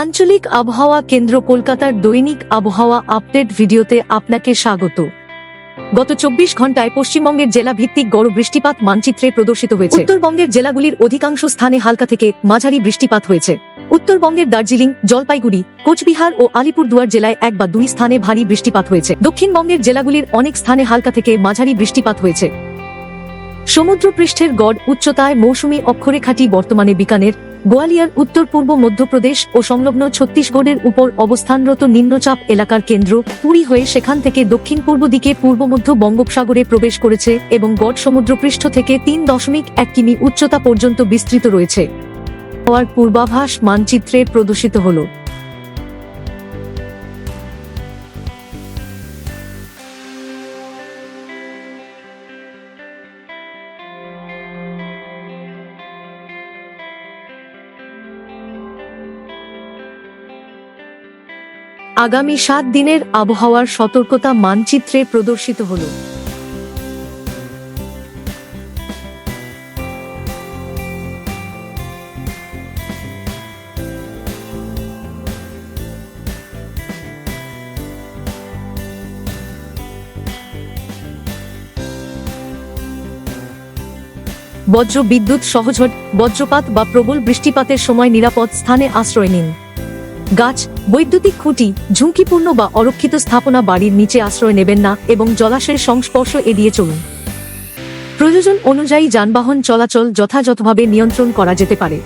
আঞ্চলিক আবহাওয়া কেন্দ্র কলকাতার দৈনিক আবহাওয়া আপডেট ভিডিওতে আপনাকে স্বাগত। গত 24 ঘন্টায় পশ্চিমবঙ্গের জেলা ভিত্তিক গড় বৃষ্টিপাত মানচিত্রে প্রদর্শিত হয়েছে। উত্তরবঙ্গের জেলাগুলির অধিকাংশ স্থানে হালকা থেকে মাঝারি বৃষ্টিপাত হয়েছে। উত্তরবঙ্গের দার্জিলিং, জলপাইগুড়ি, কোচবিহার ও আলিপুরদুয়ার জেলায় 1 বা 2 স্থানে ভারী বৃষ্টিপাত হয়েছে। দক্ষিণবঙ্গের জেলাগুলির অনেক স্থানে হালকা থেকে মাঝারি বৃষ্টিপাত হয়েছে। সমুদ্রপৃষ্ঠের গড় উচ্চতায় মৌসুমী অক্ষরেখাটি বর্তমানে বিকানের, গোয়ালিয়র, উত্তর পূর্ব মধ্যপ্রদেশ ও সংলগ্ন ছত্তিশগড়ের উপর অবস্থানরত নিম্নচাপ এলাকার কেন্দ্র পুরী হয়ে সেখান থেকে দক্ষিণ পূর্ব দিকে পূর্ব মধ্য বঙ্গোপসাগরে প্রবেশ করেছে এবং গড় সমুদ্রপৃষ্ঠ থেকে 3.1 কিমি উচ্চতা পর্যন্ত বিস্তৃত রয়েছে। হওয়ার পূর্বাভাস মানচিত্রে প্রদর্শিত হল। আগামী 7 দিনের আবহাওয়ার সতর্কতা মানচিত্রে প্রদর্শিত হল। বজ্র বিদ্যুৎ, সহঝড়, বজ্রপাত বা প্রবল বৃষ্টিপাতের সময় নিরাপদ স্থানে আশ্রয় নিন। গাছ, বৈদ্যুতিক খুঁটি, ঝুঁকিপূর্ণ বা অরক্ষিত স্থাপনা, বাড়ির নিচে আশ্রয় নেবেন না এবং জলাশয়ের সংস্পর্শ এড়িয়ে চলুন। প্রয়োজন অনুযায়ী যানবাহন চলাচল যথাযথভাবে নিয়ন্ত্রণ করা যেতে পারে।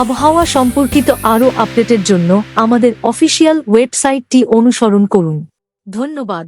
আবহাওয়া সম্পর্কিত আরও আপডেটের জন্য আমাদের অফিসিয়াল ওয়েবসাইটটি অনুসরণ করুন। ধন্যবাদ।